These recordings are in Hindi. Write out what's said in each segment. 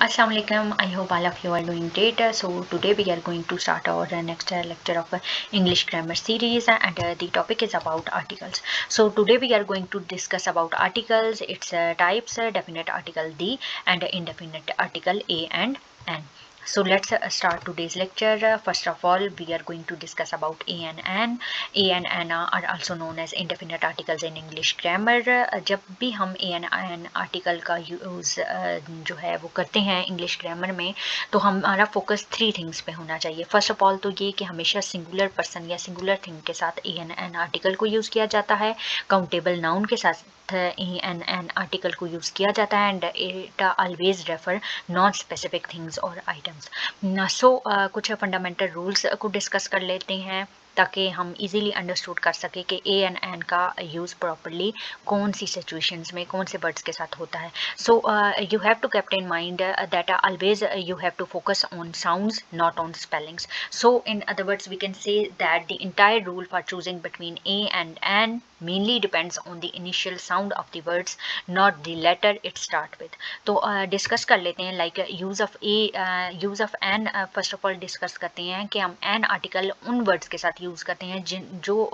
Assalamualaikum. I hope all of you are doing great. So today we are going to start our next lecture of English grammar series, and the topic is about articles. So today we are going to discuss about articles, its types, definite article the and indefinite article a and an. So let's start today's lecture. First of all, we are going to discuss about a and an. A and an are also known as indefinite articles in English grammar. जब भी हम a and an article का यूज़ जो है वो करते हैं इंग्लिश ग्रामर में, तो हमारा फोकस 3 थिंग्स पे होना चाहिए. फर्स्ट ऑफ ऑल तो ये कि हमेशा सिंगुलर पर्सन या सिंगुलर थिंग के साथ ए एन एन आर्टिकल को यूज़ किया जाता है, काउंटेबल नाउन के साथ ए एन एन आर्टिकल को यूज़ किया जाता है, and it always refer non specific things और आइटम्स. सो कुछ फंडामेंटल रूल्स को डिस्कस कर लेते हैं ताकि हम इजीली अंडरस्टूड कर सके कि ए एन एन का यूज़ प्रॉपरली कौन सी सिचुएशंस में कौन से वर्ड्स के साथ होता है. So you have to keep in mind that always you have to focus on sounds not on spellings. So in other words we can say that the entire rule for choosing between a and an mainly depends on the initial sound of the words, not the letter it start with. तो डिस्कस कर लेते हैं like use of an. First of all discuss करते हैं कि हम एन आर्टिकल उन वर्ड्स के साथ यूज़ करते हैं जो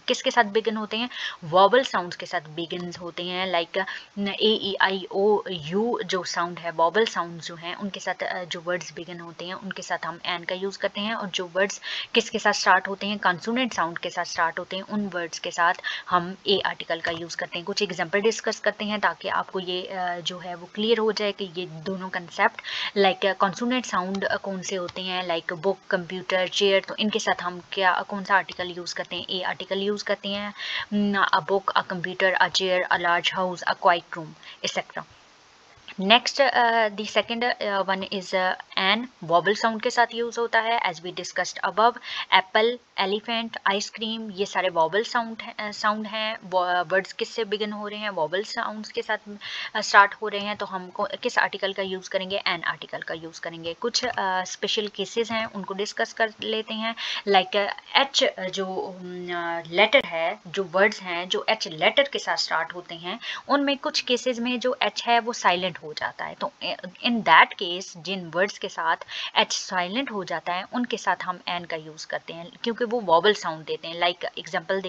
किसके साथ बिगिन होते हैं, वॉबल साउंड्स के साथ बिगिन होते हैं. Like A E I O U जो साउंड है, वॉबल साउंड जो हैं उनके साथ जो वर्ड्स बिगिन होते हैं उनके साथ हम एन का यूज़ करते हैं, और जो वर्ड्स किसके साथ स्टार्ट होते हैं, कॉन्सोनेंट साउंड के साथ स्टार्ट होते हैं, उन वर्ड्स के साथ हम ए आर्टिकल का यूज़ करते हैं. कुछ एग्जांपल डिस्कस करते हैं ताकि आपको ये जो है वो क्लियर हो जाए कि ये दोनों कंसेप्ट. लाइक कॉन्सोनेंट साउंड कौन से होते हैं, लाइक बुक, कंप्यूटर, चेयर, तो इनके साथ हम कौन सा आर्टिकल यूज़ करते हैं, ए आर्टिकल यूज़ करते हैं. A book, a computer, a chair, a large house, a quiet room, etcetera. Next the second one is an, vowel sound के साथ यूज़ होता है as we discussed above. Apple, elephant, ice cream, ये सारे वॉबल साउंड हैं. वर्ड्स किससे बिगिन हो रहे हैं, वॉबल साउंड्स के साथ स्टार्ट हो रहे हैं, तो हमको किस आर्टिकल का यूज़ करेंगे, एन आर्टिकल का यूज़ करेंगे. कुछ स्पेशल केसेस हैं उनको डिस्कस कर लेते हैं. लाइक एच जो लेटर है, जो वर्ड्स हैं जो एच लेटर के साथ स्टार्ट होते हैं, उनमें कुछ केसेस में जो एच है वो साइलेंट हो जाता है. तो इन दैट केस जिन वर्ड्स के साथ एच साइलेंट हो जाता है उनके साथ हम एन का यूज़ करते हैं क्योंकि वो वॉबल साउंड देते हैं. लाइक एग्जांपल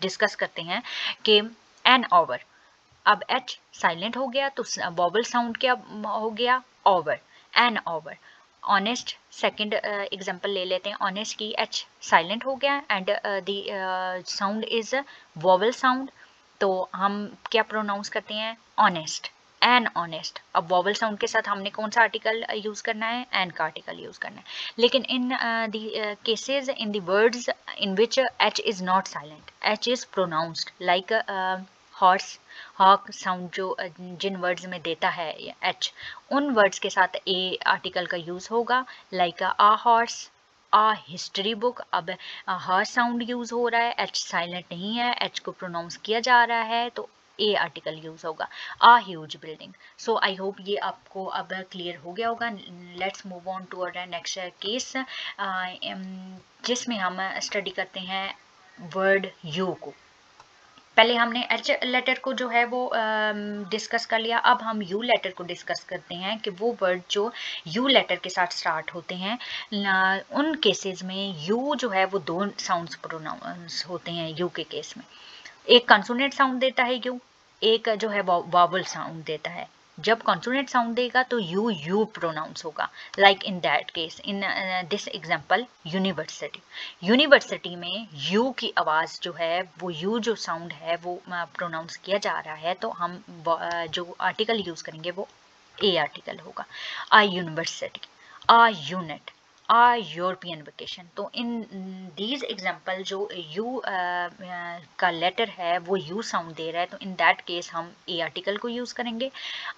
डिस्कस करते हैं कि एन ओवर. अब एच साइलेंट हो गया तो वॉबल साउंड क्या हो गया, over, an over. Honest, second example ले लेते हैं. ऑनेस्ट की एच साइलेंट हो गया and the sound is vowel sound, तो हम क्या प्रोनाउंस करते हैं, ऑनेस्ट, एन ऑनेस्ट. अब वॉवल साउंड के साथ हमने कौन सा आर्टिकल यूज़ करना है, एन का आर्टिकल यूज़ करना है. लेकिन in the cases in the words in which H is not silent, H is pronounced, like horse, hawk sound जो जिन वर्ड्स में देता है एच, उन वर्ड्स के साथ ए आर्टिकल का यूज़ होगा. लाइक आ हॉर्स, आ हिस्ट्री बुक. अब हॉर्स साउंड यूज़ हो रहा है, एच साइलेंट नहीं है, एच को प्रोनाउंस किया जा रहा है, तो ए आर्टिकल यूज़ होगा. A huge building. So I hope ये आपको अब क्लियर हो गया होगा. Let's move on to our next case जिसमें हम स्टडी करते हैं वर्ड यू को. पहले हमने एच लेटर को जो है वो डिस्कस कर लिया. अब हम यू लेटर को डिस्कस करते हैं कि वो वर्ड जो यू लेटर के साथ स्टार्ट होते हैं, उन केसेस में यू जो है वो दो साउंड्स प्रोनाउंस होते हैं. यू के केस में एक कंसोनेंट साउंड देता है यू, एक जो है वॉवल साउंड देता है. जब कॉन्सोनेंट साउंड देगा तो यू प्रोनाउंस होगा. Like in that case, in this example university. University में यू की आवाज़ जो है वो यू जो साउंड है वो प्रोनाउंस किया जा रहा है, तो हम जो आर्टिकल यूज़ करेंगे वो ए आर्टिकल होगा. आ यूनिवर्सिटी, आ यूनिट, आ यूरोपियन वेकेशन. तो इन दीज एग्जाम्पल जो यू का लेटर है वो यू साउंड दे रहा है, तो इन दैट केस हम ए आर्टिकल को यूज़ करेंगे.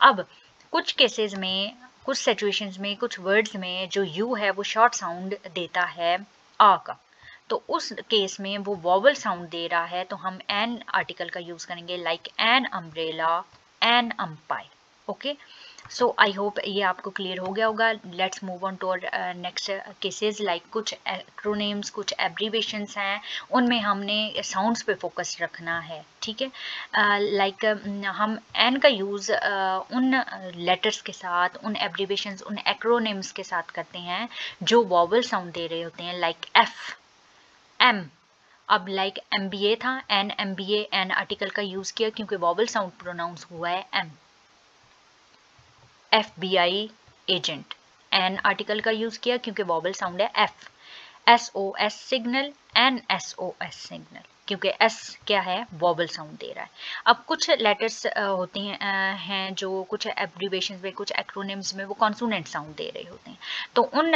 अब कुछ केसेस में, कुछ सिचुएशंस में, कुछ वर्ड्स में जो यू है वो शॉर्ट साउंड देता है आ का, तो उस केस में वो वॉवल साउंड दे रहा है, तो हम एन आर्टिकल का यूज़ करेंगे. Like an umbrella, an umpire. Okay, so I hope ये आपको क्लियर हो गया होगा. Let's move on to our next cases. Like कुछ एक्रोनेम्स, कुछ एब्रीवेशंस हैं, उनमें हमने साउंड्स पे फोकस रखना है. ठीक है, लाइक हम एन का यूज़ उन लेटर्स के साथ, उन एब्रीवेशंस, उन एक्रोनेम्स के साथ करते हैं जो वॉवल साउंड दे रहे होते हैं. Like F, M. अब लाइक MBA था, एन MBA, एन आर्टिकल का यूज़ किया क्योंकि वॉवल साउंड प्रोनाउंस हुआ है M. FBI agent, an article का यूज किया क्योंकि वॉवल साउंड है F. SOS signal, NSOS signal, क्योंकि एस क्या है, वॉवल साउंड दे रहा है. अब कुछ लेटर्स होते हैं जो कुछ एब्रीवेशन में, कुछ एक्रोनिम्स में वो कॉन्सोनेंट साउंड दे रहे होते हैं. तो उन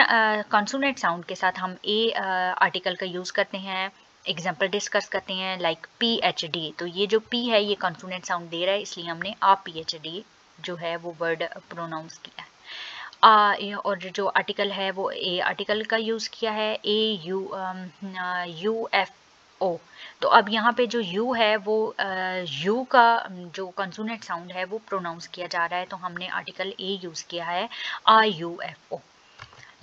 कॉन्सोनेंट साउंड के साथ हम ए आर्टिकल का यूज़ करते हैं. एग्जाम्पल डिस्कस करते हैं. लाइक PHD, तो ये जो P है ये कॉन्सोनेंट साउंड दे रहा है, इसलिए हमने आ PHD जो है वो वर्ड प्रोनाउंस किया है. और जो आर्टिकल है वो ए आर्टिकल का यूज़ किया है, UFO. तो अब यहाँ पे जो यू है वो यू का जो कंसोनेंट साउंड है वो प्रोनाउंस किया जा रहा है, तो हमने आर्टिकल ए यूज़ किया है, UFO.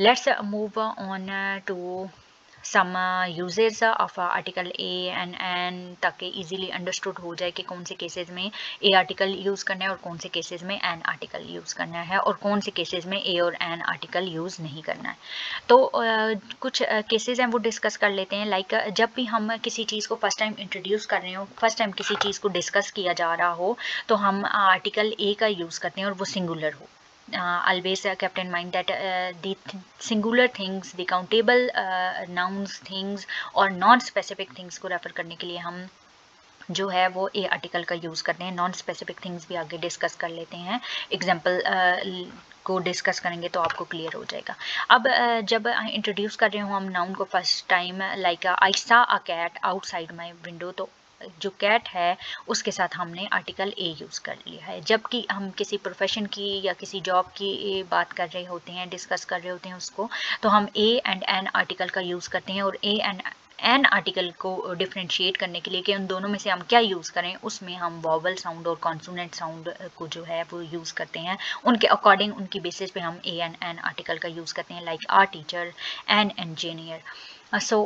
Let's move on to some uses of article a and an, ताकि इजीली अंडरस्टूड हो जाए कि कौन से केसेस में ए आर्टिकल यूज़ करना है और कौन से केसेस में एन आर्टिकल यूज़ करना है और कौन से केसेस में ए और एन आर्टिकल यूज़ नहीं करना है. तो कुछ केसेस हैं वो डिस्कस कर लेते हैं. लाइक जब भी हम किसी चीज़ को फर्स्ट टाइम इंट्रोड्यूस कर रहे हो, फर्स्ट टाइम किसी चीज़ को डिस्कस किया जा रहा हो, तो हम आर्टिकल ए का यूज़ करते हैं और वो सिंगुलर हो. Always kept in mind that the singular things, the countable nouns things और non-specific things को रेफर करने के लिए हम जो है वो ए आर्टिकल का यूज़ करते हैं. नॉन स्पेसिफिक थिंग्स भी आगे डिस्कस कर लेते हैं, एग्जाम्पल को डिस्कस करेंगे तो आपको क्लियर हो जाएगा. अब जब इंट्रोड्यूस कर रहे हो हम नाउन को first time, like I saw a cat outside my window, तो जो कैट है उसके साथ हमने आर्टिकल ए यूज़ कर लिया है. जबकि हम किसी प्रोफेशन की या किसी जॉब की बात कर रहे होते हैं, डिस्कस कर रहे होते हैं उसको, तो हम ए एंड एन आर्टिकल का यूज़ करते हैं. और ए एंड एन आर्टिकल को डिफ्रेंशिएट करने के लिए कि उन दोनों में से हम क्या यूज़ करें, उसमें हम वॉवल साउंड और कॉन्सोनेंट साउंड को जो है वो यूज़ करते हैं. उनके अकॉर्डिंग, उनकी बेसिस पे हम ए एंड एन आर्टिकल का यूज़ करते हैं. Like a teacher, an engineer. So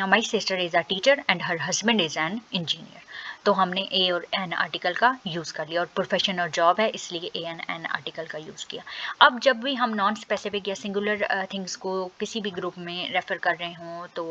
my sister is a teacher and her husband is an engineer. तो हमने ए और एन आर्टिकल का यूज़ कर लिया, और प्रोफेशन और जॉब है इसलिए ए एन एन आर्टिकल का यूज़ किया. अब जब भी हम नॉन स्पेसिफिक या सिंगुलर थिंग्स को किसी भी ग्रुप में रेफ़र कर रहे हों, तो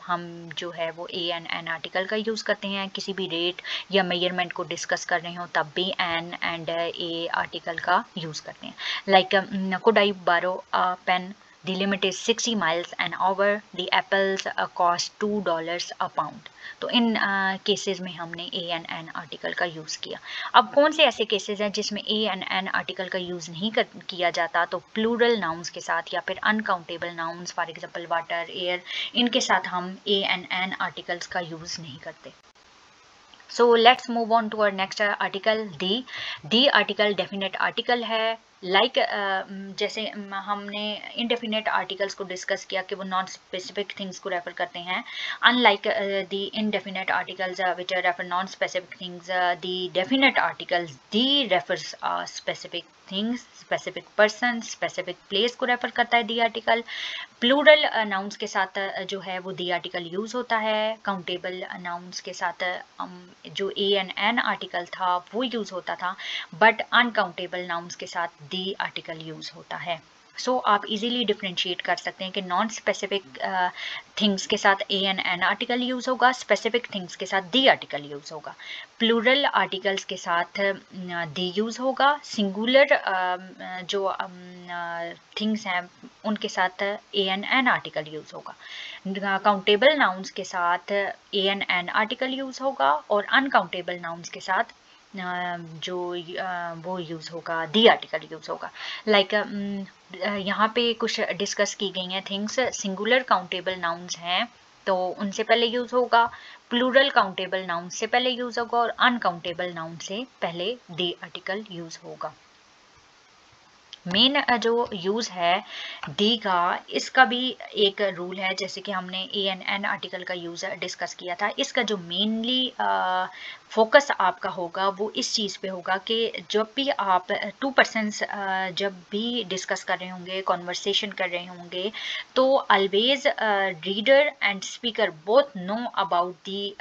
हम जो है वो ए एन एन आर्टिकल का यूज़ करते हैं. किसी भी रेट या मेजरमेंट को डिस्कस कर रहे हों तब भी एन एंड ए आर्टिकल का यूज़ करते हैं. लाइक कुड आई बारो अ pen, the limit is 60 miles an hour, the apples cost $2 a pound. तो इन केसेस में हमने ए एन एन आर्टिकल का यूज़ किया. अब कौन से ऐसे केसेस हैं जिसमें ए एन एन आर्टिकल का यूज़ नहीं किया जाता, तो प्लूरल नाउन्स के साथ या फिर uncountable nouns, for example water, air, इनके साथ हम ए एन एन आर्टिकल्स का यूज़ नहीं करते. So let's move on to our next article, the. The article definite article है. लाइक जैसे हमने इनडेफिनेट आर्टिकल्स को डिस्कस किया कि वो नॉन स्पेसिफिक थिंग्स को रेफर करते हैं, unlike the indefinite articles which refer non specific things, the definite articles the refers specific things, specific person, specific place को रेफर करता है दी आर्टिकल. प्लूरल नाउन्स के साथ जो है वो दी आर्टिकल यूज़ होता है. काउंटेबल नाउन्स के साथ जो ए एन एन आर्टिकल था वो यूज़ होता था, बट अनकाउंटेबल नाउन्स के साथ दी आर्टिकल यूज़ होता है. सो आप इजीली डिफ्रेंशिएट कर सकते हैं कि नॉन स्पेसिफिक थिंग्स के साथ A N an article use होगा, स्पेसिफिक थिंग्स के साथ दी आर्टिकल यूज़ होगा. प्लूरल आर्टिकल्स के साथ दी यूज़ होगा. सिंगुलर जो थिंग्स हैं उनके साथ A N an article use होगा. काउंटेबल नाउन्स के साथ A N an article use होगा, और अनकाउंटेबल नाउन्स के साथ जो वो यूज़ होगा, दी आर्टिकल यूज़ होगा. लाइक यहाँ पे कुछ डिस्कस की गई हैं थिंग्स. सिंगुलर काउंटेबल नाउन्स हैं तो उनसे पहले यूज़ होगा, प्लूरल काउंटेबल नाउन से पहले यूज़ होगा, और अनकाउंटेबल नाउन से पहले दी आर्टिकल यूज़ होगा. मेन जो यूज़ है दी का, इसका भी एक रूल है, जैसे कि हमने ए एन एन आर्टिकल का यूज़ डिस्कस किया था। इसका जो मेनली फोकस आपका होगा वो इस चीज़ पे होगा कि जब भी आप टू पर्सन्स जब भी डिस्कस कर रहे होंगे, कॉन्वर्सेशन कर रहे होंगे, तो always reader and speaker both know about the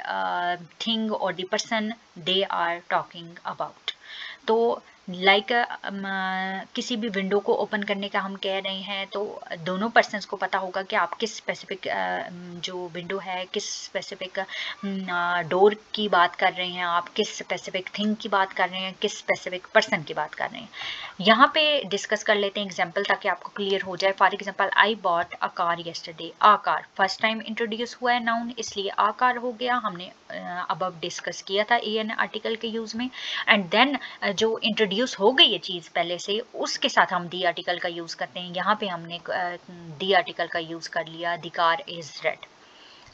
thing और the person they are talking about. तो लाइक किसी भी विंडो को ओपन करने का हम कह रहे हैं, तो दोनों पर्सन्स को पता होगा कि आप किस स्पेसिफिक जो विंडो है, किस स्पेसिफिक डोर की बात कर रहे हैं, आप किस स्पेसिफिक थिंग की बात कर रहे हैं, किस स्पेसिफिक पर्सन की बात कर रहे हैं। यहाँ पे डिस्कस कर लेते हैं एग्जाम्पल, ताकि आपको क्लियर हो जाए। For example, I bought a car yesterday. A car first time introduce हुआ है नाउन, इसलिए आ कार हो गया। हमने अब डिस्कस किया था ए एन आर्टिकल के यूज़ में। एंड देन जो इंट्रोड्यूस हो गई है चीज़ पहले से, उसके साथ हम दी आर्टिकल का यूज़ करते हैं। यहाँ पे हमने दी आर्टिकल का यूज़ कर लिया, द कार इज़ रेड।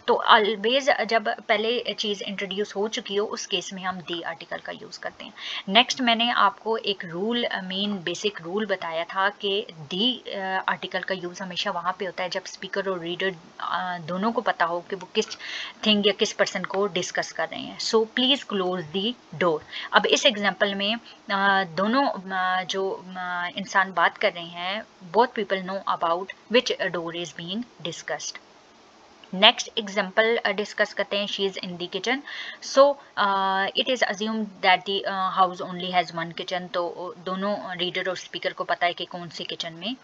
तो ऑलवेज जब पहले चीज़ इंट्रोड्यूस हो चुकी हो, उस केस में हम दी आर्टिकल का यूज़ करते हैं। नेक्स्ट मैंने आपको एक रूल, मेन बेसिक रूल बताया था कि दी आर्टिकल का यूज़ हमेशा वहाँ पे होता है जब स्पीकर और रीडर दोनों को पता हो कि वो किस थिंग या किस पर्सन को डिस्कस कर रहे हैं। So please close the door. अब इस एग्जाम्पल में दोनों जो इंसान बात कर रहे हैं, both people know about which door is being discussed. Next example discuss करते हैं, she is in the kitchen. So it is assume that the house only has one kitchen. तो दोनों रीडर और स्पीकर को पता है कि कौन सी किचन में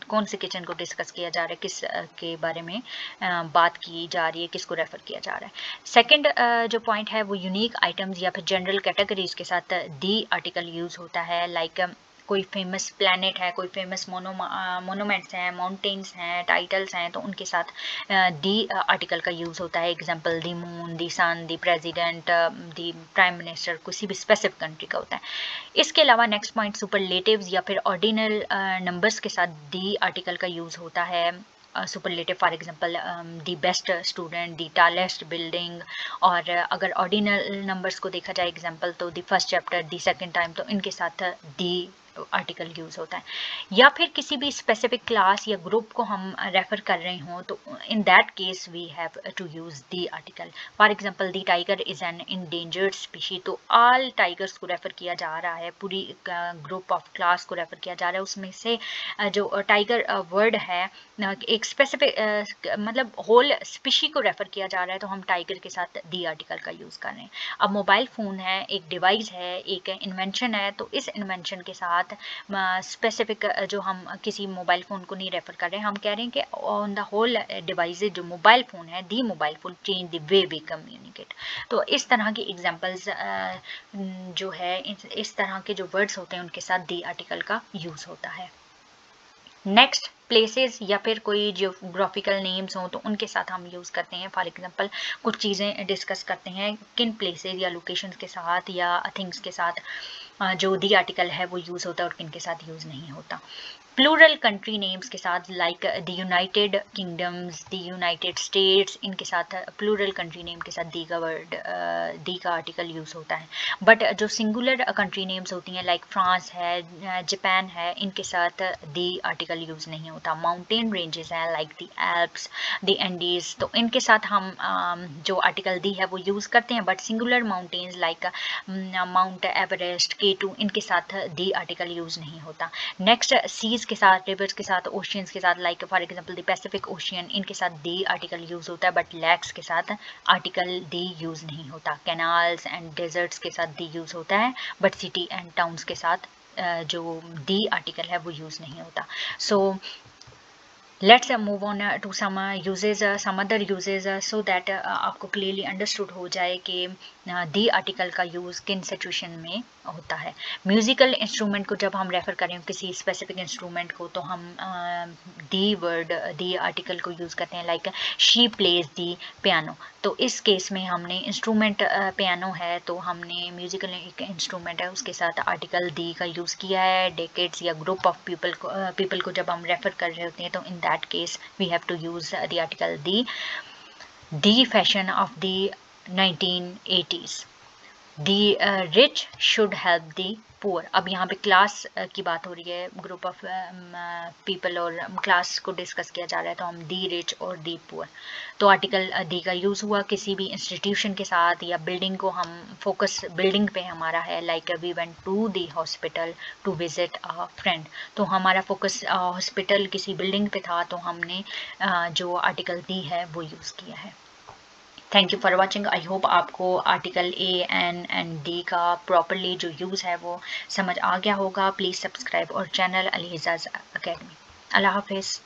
कौन से किचन को डिस्कस किया जा रहा है, किस के बारे में बात की जा रही है, किसको रेफर किया जा रहा है। सेकंड जो पॉइंट है वो यूनिक आइटम्स या फिर जनरल कैटेगरीज के साथ दी आर्टिकल यूज़ होता है। लाइक कोई फेमस प्लैनेट है, कोई फेमस मोनूमेंट्स हैं, माउंटेन्स हैं, टाइटल्स हैं, तो उनके साथ दी आर्टिकल का यूज़ होता है। Example, the moon, the sun, the president, the prime minister, किसी भी स्पेसिफिक कंट्री का होता है। इसके अलावा नेक्स्ट पॉइंट, सुपरलेटिव्स या फिर ऑर्डिनल नंबर्स के साथ दी आर्टिकल का यूज़ होता है। Superlative for example, the best student, the tallest building. और अगर ऑर्डिनल नंबर्स को देखा जाए एग्जांपल, तो the first chapter, the second time, तो इनके साथ दी आर्टिकल यूज़ होता है। या फिर किसी भी स्पेसिफिक क्लास या ग्रुप को हम रेफर कर रहे हों, तो in that case we have to use the article. For example, the tiger is an endangered species. तो ऑल टाइगर्स को रेफर किया जा रहा है, पूरी ग्रुप ऑफ क्लास को रेफर किया जा रहा है। उसमें से जो टाइगर वर्ड है, एक स्पेसिफिक मतलब होल स्पीशी को रेफर किया जा रहा है, तो हम टाइगर के साथ दी आर्टिकल का यूज़ कर रहे हैं। अब मोबाइल फ़ोन है, एक डिवाइस है, एक इन्वेंशन है, तो इस इन्वेंशन के साथ स्पेसिफिक जो हम किसी मोबाइल फ़ोन को नहीं रेफर कर रहे हैं, हम कह रहे हैं कि ऑन द होल डिवाइस जो मोबाइल फ़ोन है, the mobile phone change the way we communicate. तो इस तरह की एग्जांपल्स जो है, इस तरह के जो वर्ड्स होते हैं उनके साथ दी आर्टिकल का यूज़ होता है। नेक्स्ट, प्लेसेस या फिर कोई जियोग्राफिकल नेम्स हों, तो उनके साथ हम यूज़ करते हैं। फॉर एग्जांपल, कुछ चीज़ें डिस्कस करते हैं किन प्लेसेस या लोकेशंस के साथ या थिंग्स के साथ जो दी आर्टिकल है वो यूज़ होता है और किन के साथ यूज़ नहीं होता। प्लूरल कंट्री नेम्स के साथ, like the United kingdoms, the United states, इनके साथ प्लूरल कंट्री नेम के साथ दी का वर्ड, दी का आर्टिकल यूज़ होता है। बट जो सिंगुलर कंट्री नेम्स होती हैं, लाइक फ्रांस है, जापान है, इनके साथ दी आर्टिकल यूज़ नहीं होता। माउंटेन रेंजेस हैं, like the Alps, the Andes, तो इनके साथ हम जो आर्टिकल दी है वो यूज़ करते हैं। But singular mountains like mount Everest, K2, इनके साथ दी आर्टिकल यूज़ नहीं होता। नेक्स्ट, सीज के साथ, रिवर्स के साथ, ओशियंस के साथ, like for example the Pacific ocean, इनके साथ दी आर्टिकल यूज़ होता है। बट लैक्स के साथ आर्टिकल दी यूज़ नहीं होता। कैनाल्स एंड डेजर्ट्स के साथ दी यूज़ होता है, बट सिटी एंड टाउन्स के साथ जो दी आर्टिकल है वो यूज़ नहीं होता। सो let's move on to some uses, some other uses, so that आपको clearly understood हो जाए कि दी आर्टिकल का यूज़ किन सिचुएशन में होता है। म्यूज़िकल इंस्ट्रूमेंट को जब हम रेफ़र करें किसी स्पेसिफिक इंस्ट्रूमेंट को, तो हम दी वर्ड, दी आर्टिकल को यूज़ करते हैं। Like she plays the piano, तो इस केस में हमने इंस्ट्रूमेंट पियानो है, तो हमने म्यूज़िकल एक इंस्ट्रूमेंट है उसके साथ आर्टिकल दी का यूज़ किया है। डेकेड्स या ग्रुप ऑफ पीपल को जब हम रेफ़र कर रहे होते हैं, तो in that case we have to use the article the. The fashion of the 1980s, the rich should help the poor. अब यहाँ पे क्लास की बात हो रही है, ग्रुप ऑफ पीपल और क्लास को डिस्कस किया जा रहा है, तो हम दी रिच और दी पुअर। तो आर्टिकल दी का यूज़ हुआ किसी भी इंस्टीट्यूशन के साथ या बिल्डिंग को, हम फोकस बिल्डिंग पे हमारा है, like we went to the hospital to visit a friend. तो हमारा फोकस हॉस्पिटल किसी बिल्डिंग पे था, तो हमने जो आर्टिकल दी है वो यूज़ किया है। Thank you for watching. I hope आपको article a an and the का प्रॉपरली जो यूज़ है वो समझ आ गया होगा। प्लीज़ सब्सक्राइब और चैनल अली एजाज अकेडमी। अल्लाह हाफिज़।